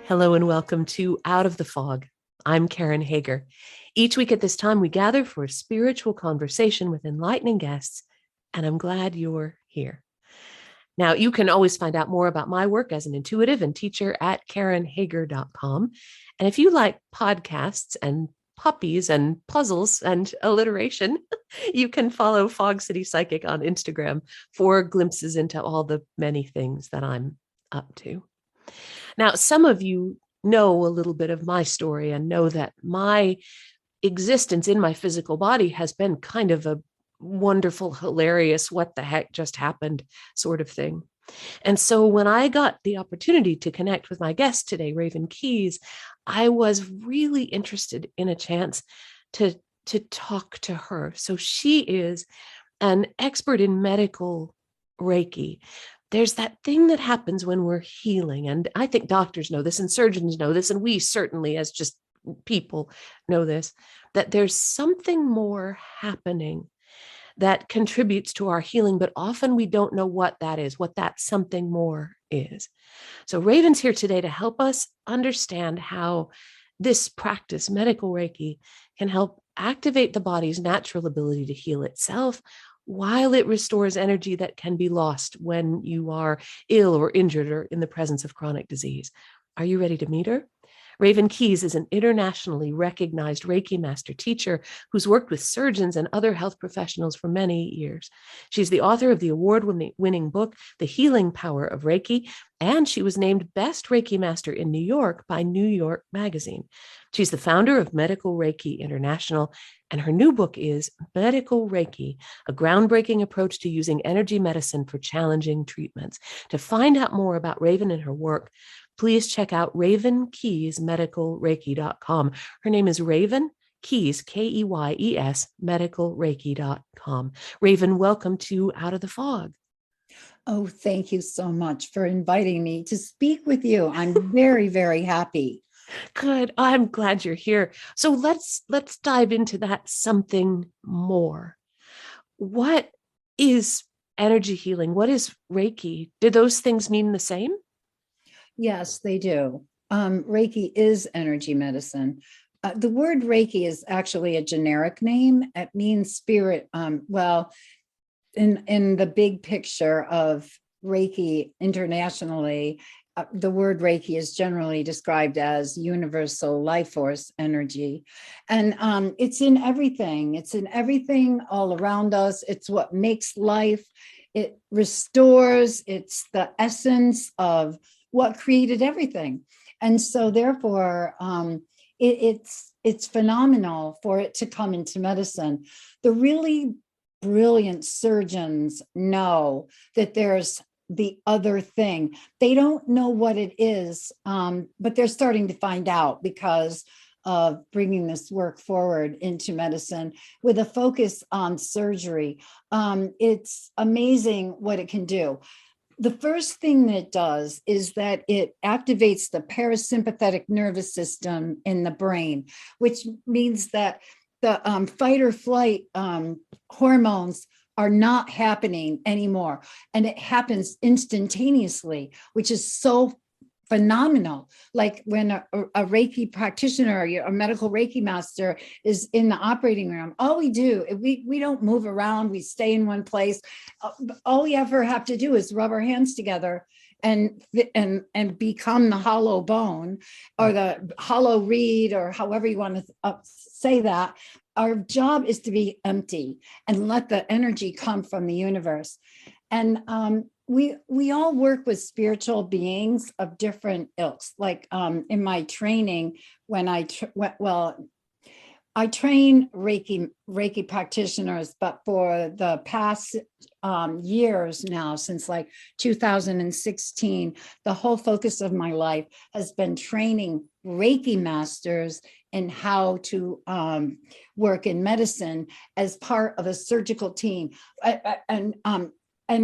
Hello and welcome to Out of the Fog. I'm Karen Hager. Each week at this time, we gather for a spiritual conversation with enlightening guests, and I'm glad you're here. Now, you can always find out more about my work as an intuitive and teacher at KarenHager.com. And if you like podcasts and puppies and puzzles and alliteration, you can follow Fog City Psychic on Instagram for glimpses into all the many things that I'm up to. Now, some of you know a little bit of my story and know that my existence in my physical body has been kind of a wonderful, hilarious, what the heck just happened sort of thing. And so when I got the opportunity to connect with my guest today, Raven Keyes, I was really interested in a chance to talk to her. So she is an expert in medical Reiki. There's that thing that happens when we're healing. And I think doctors know this and surgeons know this. And we certainly, as just people, know this, that there's something more happening that contributes to our healing, but often we don't know what that is, what that something more is. So Raven's here today to help us understand how this practice, medical Reiki, can help activate the body's natural ability to heal itself, while it restores energy that can be lost when you are ill or injured or in the presence of chronic disease. Are you ready to meet her? Raven Keyes is an internationally recognized Reiki Master Teacher who's worked with surgeons and other health professionals for many years. She's the author of the award-winning book, The Healing Power of Reiki, and she was named Best Reiki Master in New York by New York Magazine. She's the founder of Medical Reiki International, and her new book is Medical Reiki, a groundbreaking approach to using energy medicine for challenging treatments. To find out more about Raven and her work, please check out Raven Keyes, medicalreiki.com. Her name is Raven Keyes, Keyes, medicalreiki.com. Raven, welcome to Out of the Fog. Oh, thank you so much for inviting me to speak with you. I'm very, very happy. Good. I'm glad you're here. So let's dive into that something more. What is energy healing? What is Reiki? Do those things mean the same? Yes, they do. Reiki is energy medicine. The word Reiki is actually a generic name. It means spirit. Well, in the big picture of Reiki internationally, the word Reiki is generally described as universal life force energy. And it's in everything. It's in everything all around us. It's what makes life. It restores. It's the essence of what created everything. And so therefore, it's phenomenal for it to come into medicine. The really brilliant surgeons know that there's the other thing. They don't know what it is, but they're starting to find out because of bringing this work forward into medicine with a focus on surgery. It's amazing what it can do. The first thing that it does is that it activates the parasympathetic nervous system in the brain, which means that the fight or flight hormones are not happening anymore. And it happens instantaneously, which is so phenomenal. Like when a Reiki practitioner or a medical Reiki master is in the operating room, all we do, we don't move around, we stay in one place. All we ever have to do is rub our hands together and become the hollow bone or the hollow reed, or however you want to say that. Our job is to be empty and let the energy come from the universe. And we all work with spiritual beings of different ilks. Like in my training, when I train Reiki practitioners, but for the past years now, since like 2016, the whole focus of my life has been training Reiki masters in how to work in medicine as part of a surgical team. And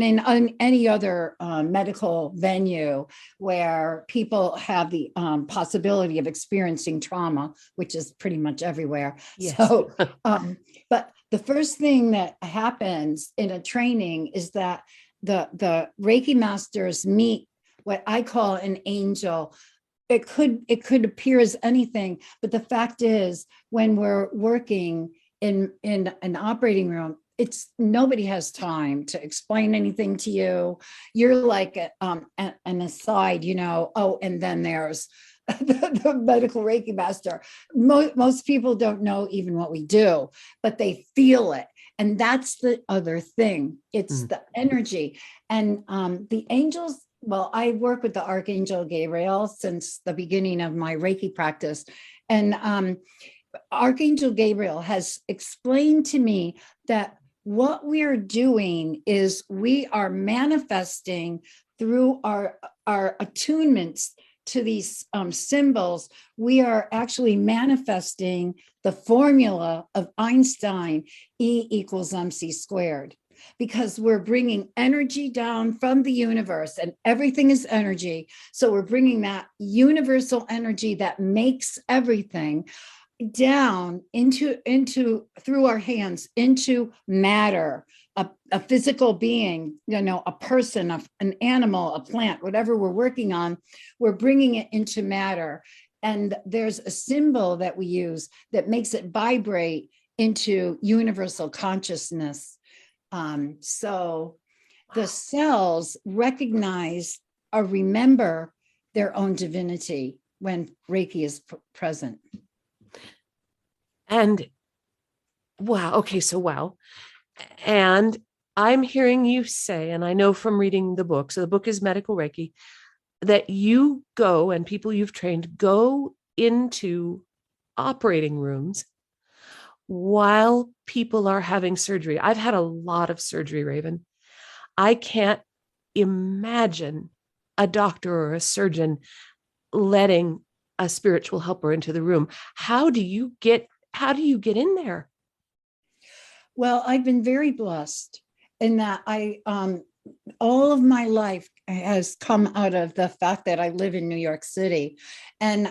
in any other medical venue where people have the possibility of experiencing trauma, which is pretty much everywhere. Yes. So, but the first thing that happens in a training is that the Reiki masters meet what I call an angel it could appear as anything, but the fact is, when we're working in an operating room, it's nobody has time to explain anything to you. You're like an aside, oh, and then there's the medical Reiki master. Most people don't know even what we do, but they feel it. And that's the other thing. It's the energy. And the angels, well, I work with the Archangel Gabriel since the beginning of my Reiki practice. And Archangel Gabriel has explained to me that what we are doing is we are manifesting through our attunements to these symbols. We are actually manifesting the formula of Einstein, E equals MC squared, because we're bringing energy down from the universe, and everything is energy. So we're bringing that universal energy that makes everything down into through our hands into matter, a physical being, a person, an animal, a plant, whatever we're working on, we're bringing it into matter. And there's a symbol that we use that makes it vibrate into universal consciousness. So the cells recognize or remember their own divinity when Reiki is present. And wow. Okay. So, wow. And I'm hearing you say, and I know from reading the book, so the book is Medical Reiki, that you go, and people you've trained go into operating rooms while people are having surgery. I've had a lot of surgery, Raven. I can't imagine a doctor or a surgeon letting a spiritual helper into the room. How do you get in there? Well, I've been very blessed in that all of my life has come out of the fact that I live in New York City. And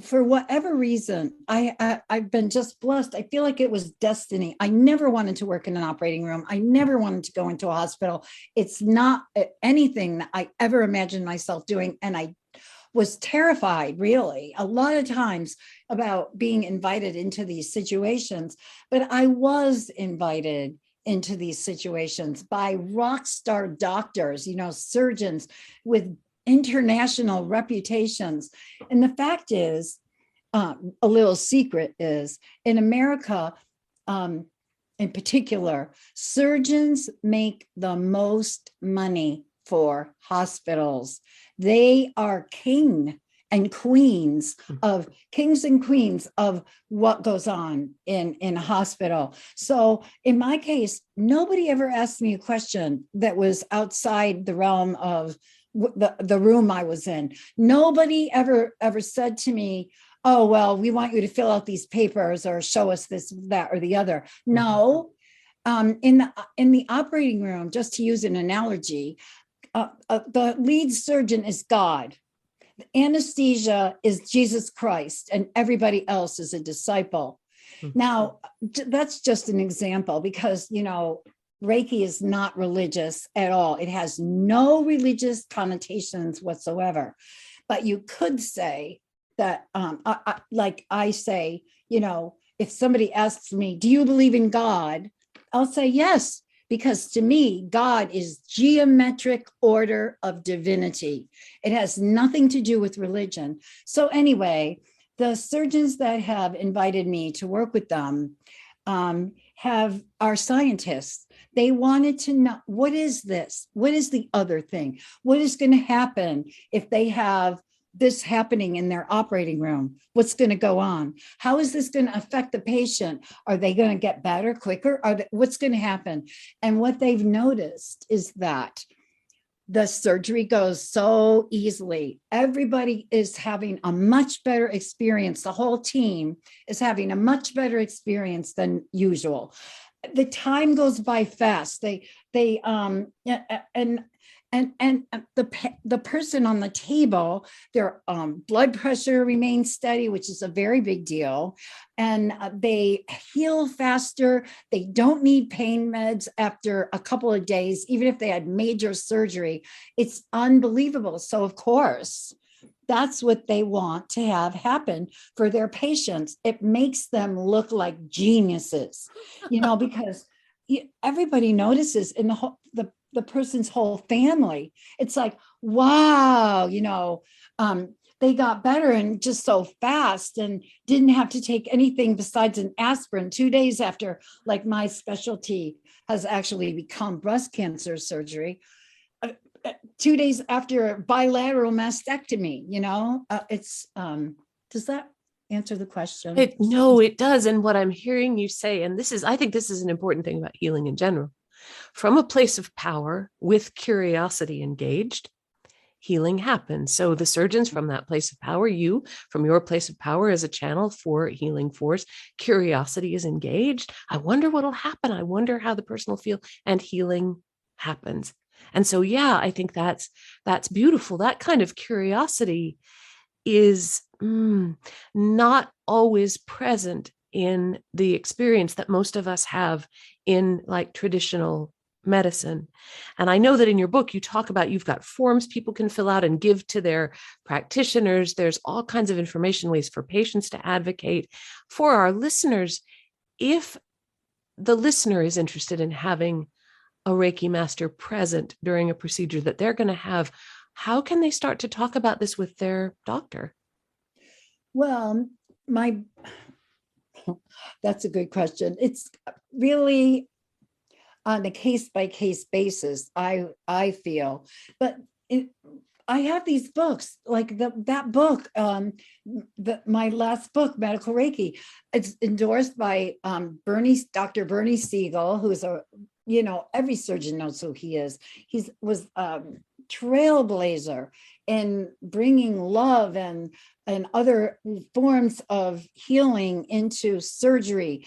for whatever reason, I've been just blessed. I feel like it was destiny. I never wanted to work in an operating room. I never wanted to go into a hospital. It's not anything that I ever imagined myself doing. And I was terrified, really, a lot of times about being invited into these situations. But I was invited into these situations by rock star doctors, surgeons with international reputations. And the fact is, a little secret is, in America, in particular, surgeons make the most money for hospitals. They are kings and queens of what goes on in a hospital. So in my case, nobody ever asked me a question that was outside the realm of the room I was in. Nobody ever said to me, oh, well, we want you to fill out these papers or show us this, that, or the other. No. In the operating room, just to use an analogy, the lead surgeon is God. The anesthesia is Jesus Christ, and everybody else is a disciple. Now, that's just an example because, Reiki is not religious at all. It has no religious connotations whatsoever. But you could say that, like I say, if somebody asks me, do you believe in God? I'll say yes. Because to me, God is geometric order of divinity. It has nothing to do with religion. So anyway, the surgeons that have invited me to work with them are scientists. They wanted to know, what is this? What is the other thing? What is going to happen if they have this happening in their operating room? What's going to go on? How is this going to affect the patient? Are they going to get better quicker? What's going to happen? And what they've noticed is that the surgery goes so easily. Everybody is having a much better experience. The whole team is having a much better experience than usual. The time goes by fast. And The person on the table, their blood pressure remains steady, which is a very big deal, and they heal faster. They don't need pain meds after a couple of days, even if they had major surgery. It's unbelievable. So of course, that's what they want to have happen for their patients. It makes them look like geniuses, because everybody notices in the person's whole family. It's like, wow, they got better and just so fast and didn't have to take anything besides an aspirin 2 days after, like my specialty has actually become breast cancer surgery. 2 days after bilateral mastectomy, does that answer the question? No, it does. And what I'm hearing you say, and I think this is an important thing about healing in general, from a place of power with curiosity engaged, healing happens. So the surgeons from that place of power, you from your place of power as a channel for healing force, curiosity is engaged. I wonder what'll happen. I wonder how the person will feel, and healing happens. And so, yeah, I think that's beautiful. That kind of curiosity is not always present in the experience that most of us have in like traditional medicine. And I know that in your book, you talk about you've got forms people can fill out and give to their practitioners. There's all kinds of information, ways for patients to advocate. For our listeners, if the listener is interested in having a Reiki master present during a procedure that they're going to have, how can they start to talk about this with their doctor? Well, that's a good question. It's really on a case by case basis, I feel, but I have these books, like that book, my last book, Medical Reiki. It's endorsed by Dr. Bernie Siegel, who's every surgeon knows who he is. He was trailblazer in bringing love and other forms of healing into surgery,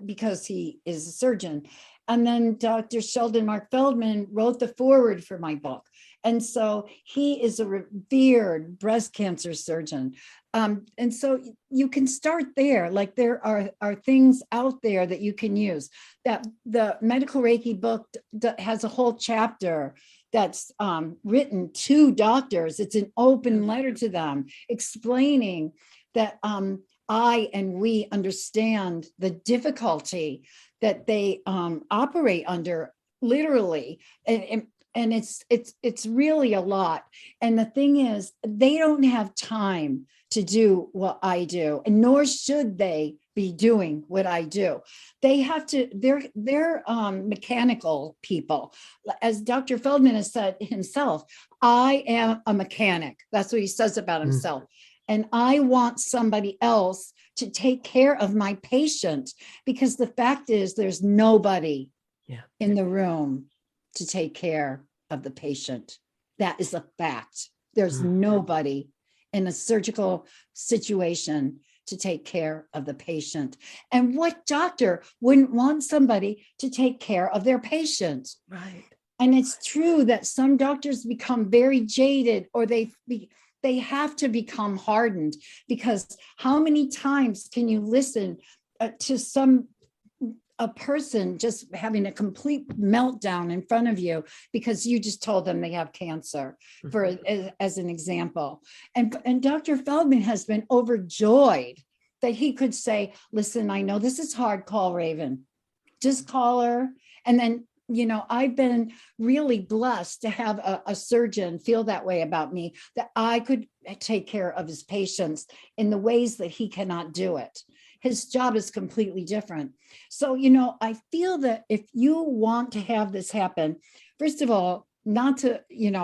because he is a surgeon. And then Dr. Sheldon Mark Feldman wrote the foreword for my book. And so he is a revered breast cancer surgeon. And so you can start there. Like there are things out there that you can use. That the Medical Reiki book has a whole chapter that's written to doctors. It's an open letter to them explaining that I and we understand the difficulty that they operate under, literally, and it's really a lot. And the thing is, they don't have time to do what I do, and nor should they be doing what I do. They have to. They're mechanical people, as Dr. Feldman has said himself. I am a mechanic. That's what he says about himself. And I want somebody else to take care of my patient, because the fact is there's nobody in the room to take care of the patient. That is a fact. There's nobody in a surgical situation to take care of the patient. And what doctor wouldn't want somebody to take care of their patient? Right. And it's true that some doctors become very jaded, or they have to become hardened, because how many times can you listen to a person just having a complete meltdown in front of you because you just told them they have cancer, as an example. And Dr. Feldman has been overjoyed that he could say, listen, I know this is hard, call Raven, just call her. And then, I've been really blessed to have a surgeon feel that way about me, that I could take care of his patients in the ways that he cannot do it. His job is completely different. So, I feel that if you want to have this happen, first of all, not to,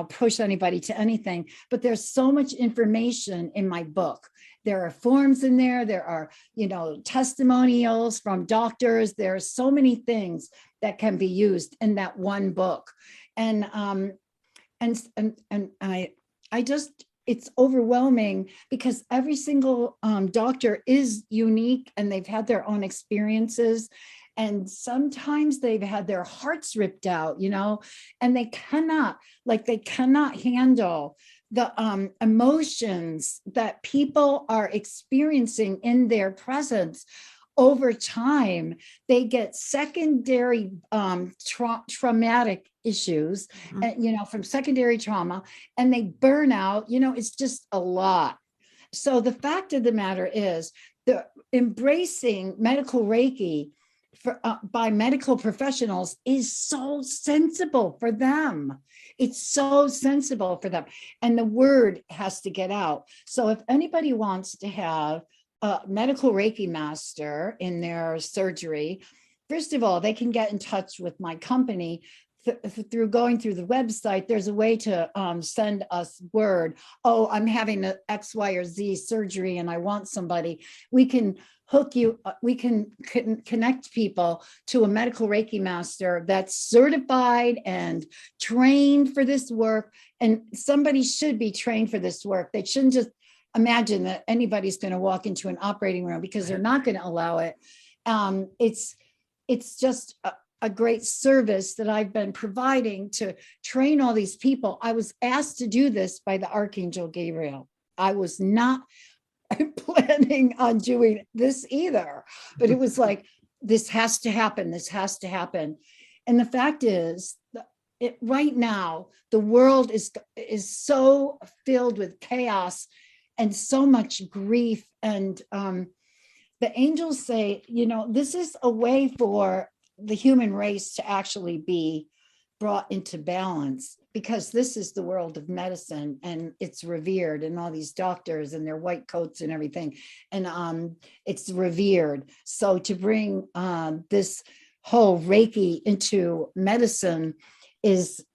push anybody to anything, but there's so much information in my book. There are forms in there. There are, testimonials from doctors. There are so many things that can be used in that one book. And I just, it's overwhelming, because every single doctor is unique and they've had their own experiences. And sometimes they've had their hearts ripped out, and they cannot handle the emotions that people are experiencing in their presence. Over time, they get secondary traumatic issues, from secondary trauma, and they burn out. It's just a lot. So the fact of the matter is, the embracing medical Reiki by medical professionals is so sensible for them. It's so sensible for them. And the word has to get out. So if anybody wants to have a medical Reiki master in their surgery, first of all, they can get in touch with my company through going through the website. There's a way to send us word. Oh, I'm having an X, Y, or Z surgery and I want somebody. We can hook you. We can connect people to a medical Reiki master that's certified and trained for this work. And somebody should be trained for this work. They shouldn't just imagine that anybody's going to walk into an operating room, because they're not going to allow it. It's just a great service that I've been providing to train all these people. I was asked to do this by the Archangel Gabriel. I was not planning on doing this either, but it was like, this has to happen. This has to happen. And the fact is, right now, the world is so filled with chaos and so much grief. And the angels say, this is a way for the human race to actually be brought into balance, because this is the world of medicine and it's revered, and all these doctors and their white coats and everything. And it's revered. So to bring this whole Reiki into medicine is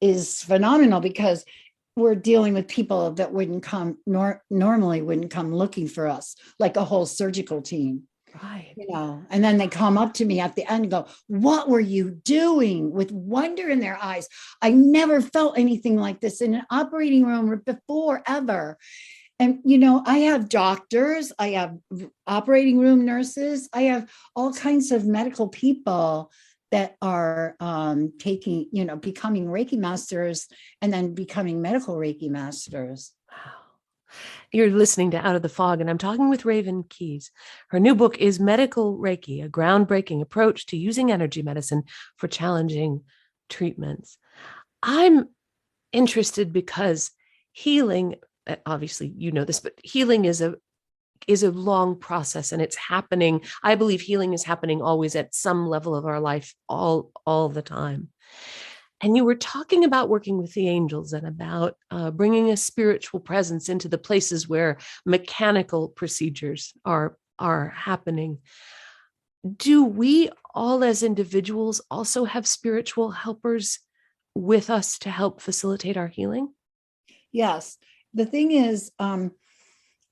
phenomenal, because we're dealing with people that wouldn't come normally wouldn't come looking for us, like a whole surgical team. Right. And then they come up to me at the end and go, what were you doing, with wonder in their eyes? I never felt anything like this in an operating room before, ever. And, I have doctors, I have operating room nurses, I have all kinds of medical people that are becoming Reiki masters and then becoming medical Reiki masters. Wow. You're listening to Out of the Fog, and I'm talking with Raven Keys. Her new book is Medical Reiki, a groundbreaking approach to using energy medicine for challenging treatments. I'm interested because healing, obviously you know this, but healing is a long process, and it's happening. I believe healing is happening always at some level of our life, all the time. And you were talking about working with the angels and about bringing a spiritual presence into the places where mechanical procedures are happening. Do we all as individuals also have spiritual helpers with us to help facilitate our healing? Yes. The thing is,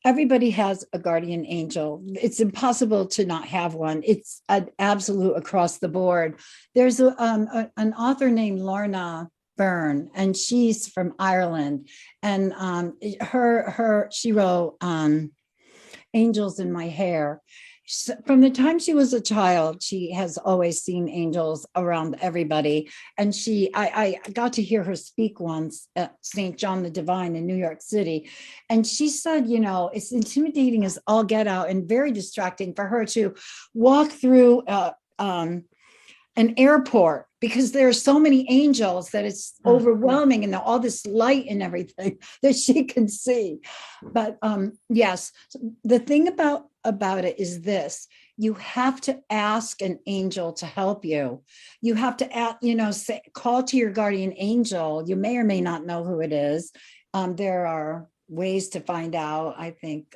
everybody has a guardian angel. It's impossible to not have one. It's an absolute across the board. There's an author named Lorna Byrne, and she's from Ireland. And she wrote Angels in My Hair. From the time she was a child, she has always seen angels around everybody. And I got to hear her speak once at St. John the Divine in New York City. And she said, it's intimidating as all get out and very distracting for her to walk through an airport, because there are so many angels that it's overwhelming, and all this light and everything that she can see. But yes, the thing about it is this: you have to ask an angel to help you. You have to call to your guardian angel. You may or may not know who it is. There are ways to find out. I think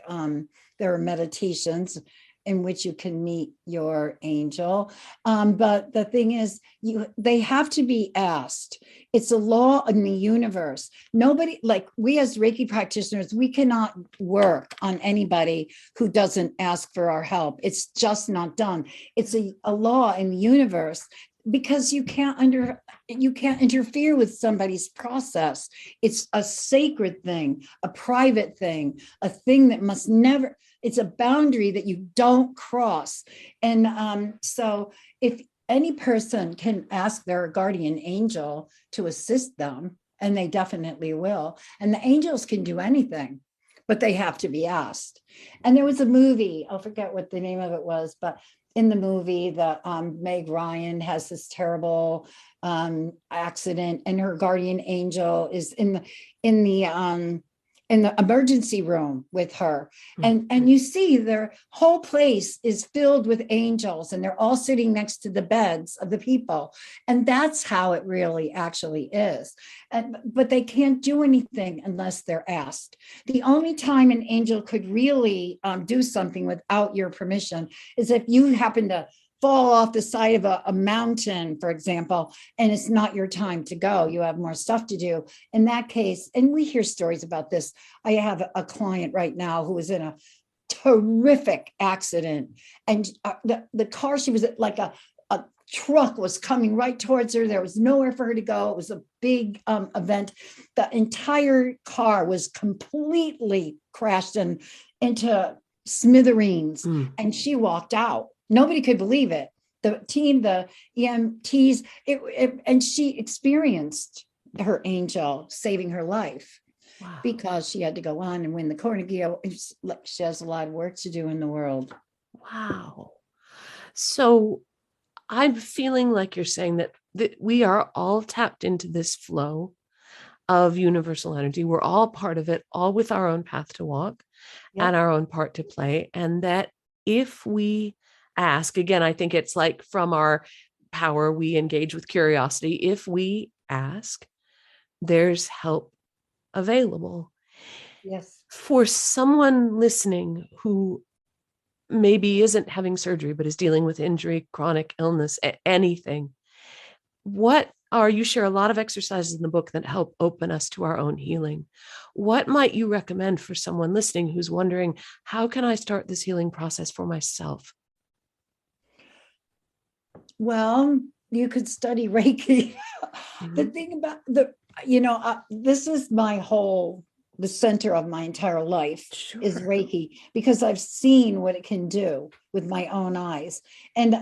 there are meditations in which you can meet your angel. But the thing is, they have to be asked. It's a law in the universe. Nobody, like we as Reiki practitioners, we cannot work on anybody who doesn't ask for our help. It's just not done. It's a law in the universe, because you can't interfere with somebody's process. It's a sacred thing, a private thing, a thing that must never, it's a boundary that you don't cross. And so if any person can ask their guardian angel to assist them, and they definitely will. And the angels can do anything, but they have to be asked. And there was a movie, I'll forget what the name of it was, but in the movie, the Meg Ryan has this terrible accident, and her guardian angel is in the emergency room with her. And you see their whole place is filled with angels, and they're all sitting next to the beds of the people. And that's how it really actually is. But they can't do anything unless they're asked. The only time an angel could really do something without your permission is if you happen to fall off the side of a mountain, for example, and it's not your time to go. You have more stuff to do. In that case, and we hear stories about this. I have a client right now who was in a terrific accident, and the car, she was like a truck was coming right towards her. There was nowhere for her to go. It was a big event. The entire car was completely crashed into smithereens, and she walked out. Nobody could believe it. The team, the EMTs, and she experienced her angel saving her life. Wow. Because she had to go on and win the Carnegie. She has a lot of work to do in the world. Wow. So I'm feeling like you're saying that we are all tapped into this flow of universal energy. We're all part of it, all with our own path to walk and our own part to play. And that if we ask, again, I think it's like from our power, we engage with curiosity. If we ask, there's help available. Yes. For someone listening who maybe isn't having surgery, but is dealing with injury, chronic illness, anything, you share a lot of exercises in the book that help open us to our own healing. What might you recommend for someone listening who's wondering, how can I start this healing process for myself? Well, you could study Reiki. The thing about this is the center of my entire life. Sure. Is Reiki, because I've seen what it can do with my own eyes. And,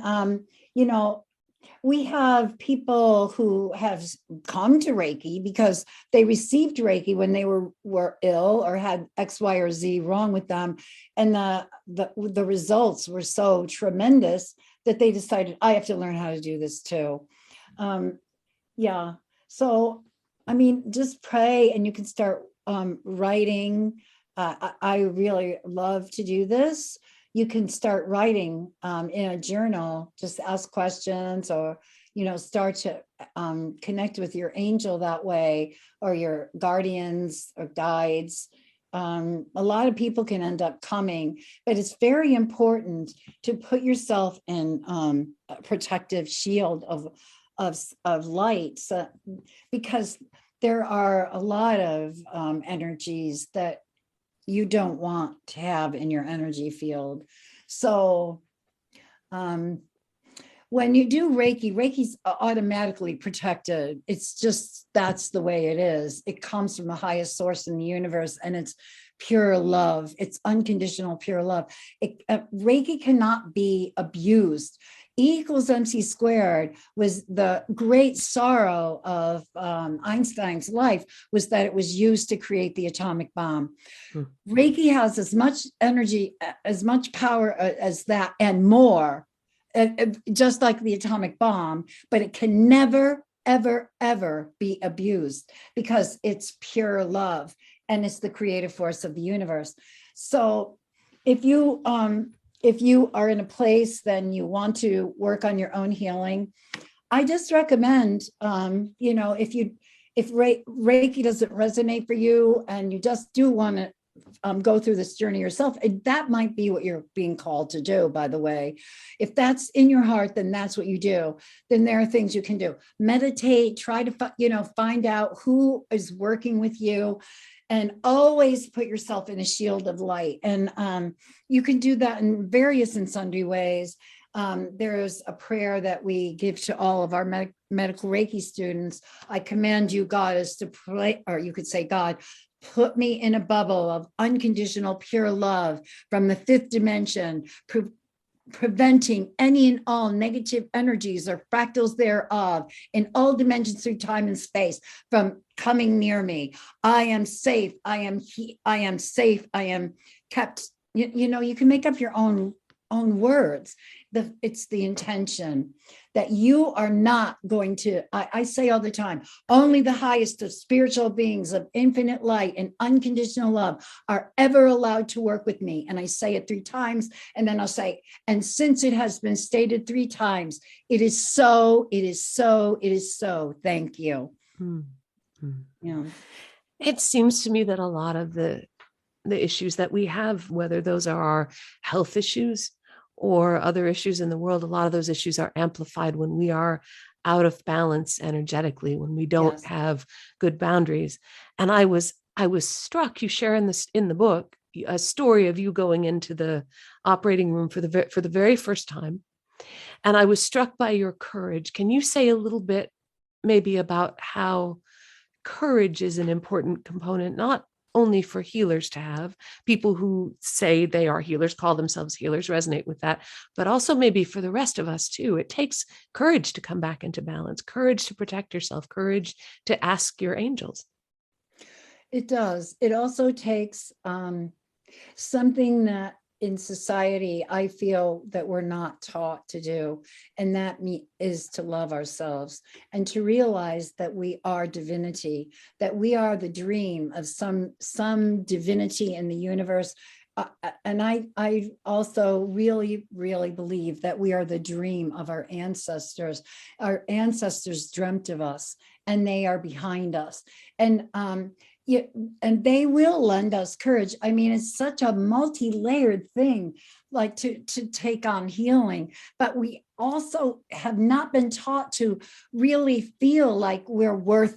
we have people who have come to Reiki because they received Reiki when they were ill or had X, Y, or Z wrong with them. And the results were so tremendous that they decided, I have to learn how to do this too. So, just pray, and you can start writing. I really love to do this. You can start writing in a journal, just ask questions, or, start to connect with your angel that way, or your guardians or guides. A lot of people can end up coming, but it's very important to put yourself in a protective shield of light, because there are a lot of energies that you don't want to have in your energy field. So when you do Reiki's automatically protected. It's just, that's the way it is. It comes from the highest source in the universe, and it's pure love. It's unconditional, pure love. Reiki cannot be abused. E equals MC squared was the great sorrow of Einstein's life, was that it was used to create the atomic bomb. Reiki has as much energy, as much power as that, and more, just like the atomic bomb, but it can never, ever, ever be abused, because it's pure love and it's the creative force of the universe. So if you are in a place, then you want to work on your own healing, I just recommend, if Reiki doesn't resonate for you, and you just do want to go through this journey yourself, that might be what you're being called to do, by the way. If that's in your heart, then that's what you do. Then there are things you can do. Meditate, try to, find out who is working with you, and always put yourself in a shield of light. And you can do that in various and sundry ways. There's a prayer that we give to all of our medical Reiki students. I command you, Goddess, to pray, or you could say, God, put me in a bubble of unconditional, pure love from the fifth dimension. preventing any and all negative energies or fractals thereof in all dimensions through time and space from coming near me. I am safe. I am safe. I am kept. You can make up your own words. It's the intention that you are not going to, I say all the time, only the highest of spiritual beings of infinite light and unconditional love are ever allowed to work with me. And I say it 3 times, and then I'll say, and since it has been stated 3 times, it is so, it is so, it is so. Thank you. Mm-hmm. Yeah. It seems to me that a lot of the issues that we have, whether those are our health issues or other issues in the world, a lot of those issues are amplified when we are out of balance energetically, when we don't have good boundaries. And I was struck, you share in the book a story of you going into the operating room for the very first time. And I was struck by your courage. Can you say a little bit maybe about how courage is an important component, not only for healers to have, people who say they are healers, call themselves healers, resonate with that, but also maybe for the rest of us too. It takes courage to come back into balance, courage to protect yourself, courage to ask your angels. It does. It also takes something that in society, I feel that we're not taught to do, and that is to love ourselves and to realize that we are divinity, that we are the dream of some divinity in the universe. And I also really, really believe that we are the dream of our ancestors. Our ancestors dreamt of us, and they are behind us. And yeah, and they will lend us courage. I mean, it's such a multi-layered thing, like to take on healing, but we also have not been taught to really feel like we're worth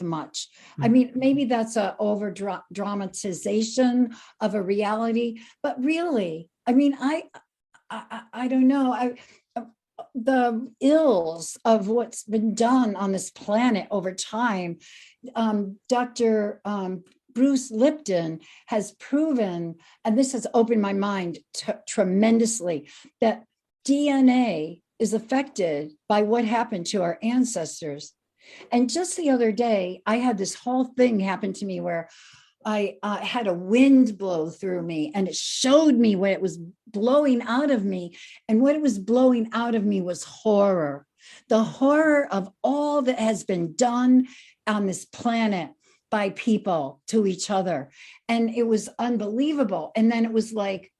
much. I mean, maybe that's a over dramatization of a reality, but really, I mean, I don't know. The ills of what's been done on this planet over time. Dr. Bruce Lipton has proven, and this has opened my mind tremendously, that DNA is affected by what happened to our ancestors. And just the other day, I had this whole thing happen to me where I had a wind blow through me, and it showed me what it was blowing out of me. And what it was blowing out of me was horror, the horror of all that has been done on this planet by people to each other. And it was unbelievable. And then it was like,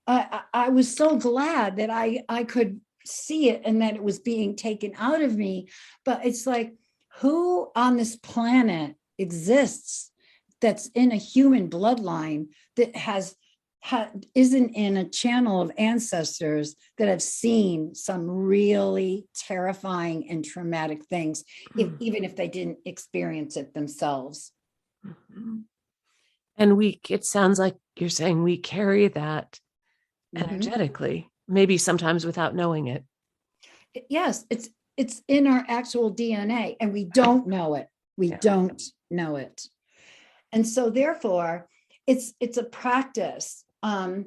I was so glad that I could see it and that it was being taken out of me. But it's like, who on this planet exists that's in a human bloodline that isn't in a channel of ancestors that have seen some really terrifying and traumatic things, even if they didn't experience it themselves. And it sounds like you're saying we carry that energetically, maybe sometimes without knowing it. Yes, it's in our actual DNA, and we don't know it. We don't know it. And so therefore, it's a practice. I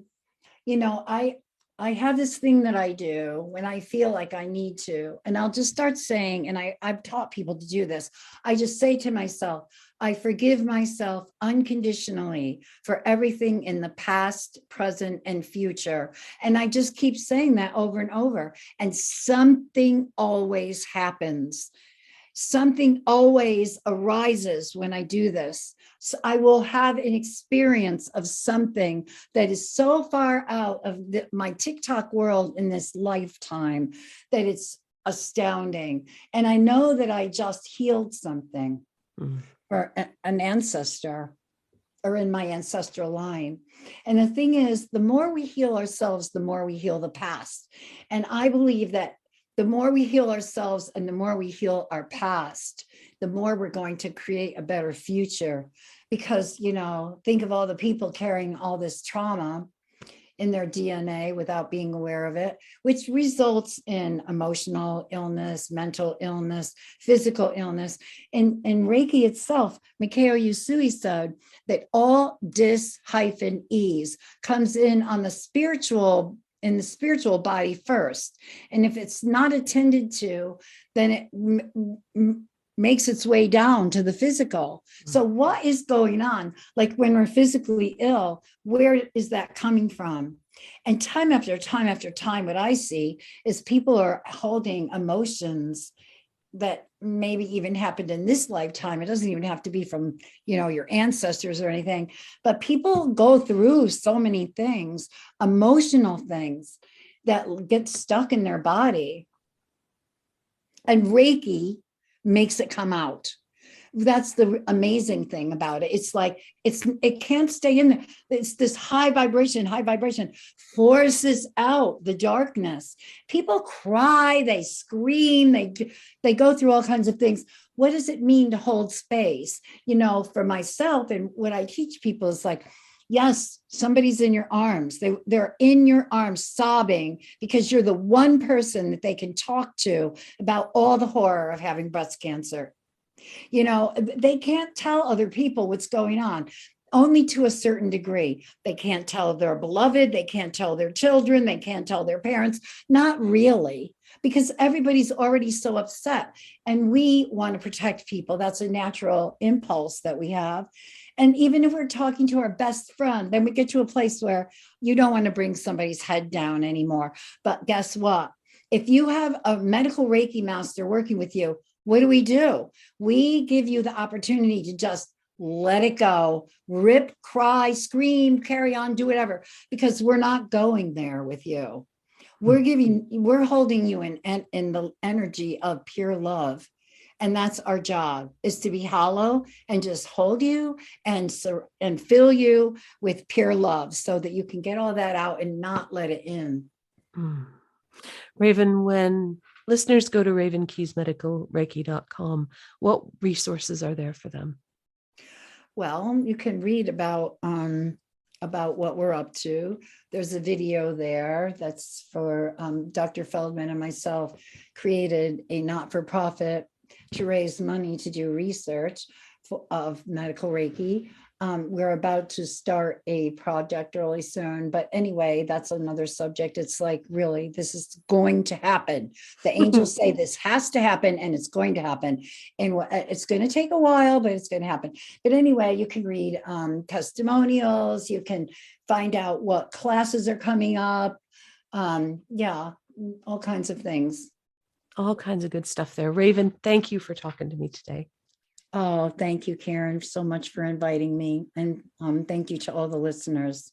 have this thing that I do when I feel like I need to, and I'll just start saying, and I've taught people to do this. I just say to myself, I forgive myself unconditionally for everything in the past, present, and future. And I just keep saying that over and over. And something always happens. Something always arises when I do this. So I will have an experience of something that is so far out of my TikTok world in this lifetime that it's astounding. And I know that I just healed something for an ancestor or in my ancestral line. And the thing is, the more we heal ourselves, the more we heal the past. And I believe that the more we heal ourselves and the more we heal our past, the more we're going to create a better future. Because, think of all the people carrying all this trauma in their DNA without being aware of it, which results in emotional illness, mental illness, physical illness. In Reiki itself, Mikao Usui said that all dis-ease comes in on the spiritual in the spiritual body first. And if it's not attended to, then it makes its way down to the physical. So what is going on? Like when we're physically ill, where is that coming from? And time after time after time, what I see is people are holding emotions that maybe even happened in this lifetime. It doesn't even have to be from, your ancestors or anything, but people go through so many things, emotional things that get stuck in their body. And Reiki makes it come out. That's the amazing thing about it. It's like it can't stay in there. It's this high vibration forces out the darkness. People cry, they scream, they go through all kinds of things. What does it mean to hold space? For myself, and what I teach people is like, yes, somebody's in your arms. They're in your arms sobbing because you're the one person that they can talk to about all the horror of having breast cancer. They can't tell other people what's going on, only to a certain degree. They can't tell their beloved, they can't tell their children, they can't tell their parents, not really, because everybody's already so upset. And we want to protect people. That's a natural impulse that we have. And even if we're talking to our best friend, then we get to a place where you don't want to bring somebody's head down anymore. But guess what? If you have a medical Reiki master working with you, what do? We give you the opportunity to just let it go, rip, cry, scream, carry on, do whatever, because we're not going there with you. We're holding you in the energy of pure love. And that's our job, is to be hollow and just hold you and fill you with pure love so that you can get all that out and not let it in. Raven, when listeners go to ravenkeysmedicalreiki.com, what resources are there for them? Well, you can read about what we're up to. There's a video there that's for Dr. Feldman and myself created a not-for-profit to raise money to do research of medical Reiki. We're about to start a project really soon, but anyway, that's another subject. It's like, really, this is going to happen. The angels say this has to happen, and it's going to happen. And it's going to take a while, but it's going to happen. But anyway, you can read testimonials. You can find out what classes are coming up. All kinds of things. All kinds of good stuff there. Raven, thank you for talking to me today. Oh, thank you, Karen, so much for inviting me. And thank you to all the listeners.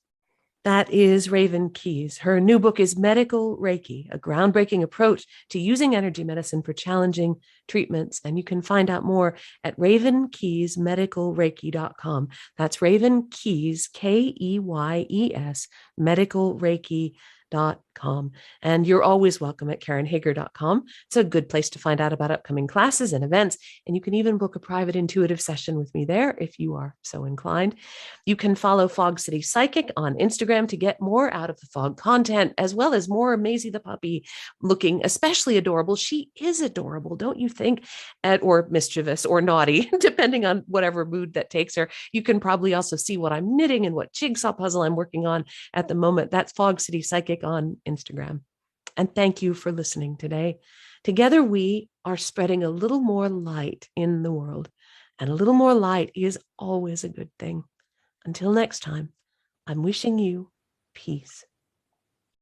That is Raven Keys. Her new book is Medical Reiki, a groundbreaking approach to using energy medicine for challenging treatments. And you can find out more at ravenkeysmedicalreiki.com. That's Raven Keys, Keyes, medicalreiki.com. And you're always welcome at KarenHager.com. It's a good place to find out about upcoming classes and events. And you can even book a private intuitive session with me there if you are so inclined. You can follow Fog City Psychic on Instagram to get more out of the Fog content, as well as more Maisie the puppy looking especially adorable. She is adorable, don't you think? Or mischievous or naughty, depending on whatever mood that takes her. You can probably also see what I'm knitting and what jigsaw puzzle I'm working on at the moment. That's Fog City Psychic on Instagram. And thank you for listening today. Together, we are spreading a little more light in the world, and a little more light is always a good thing. Until next time, I'm wishing you peace.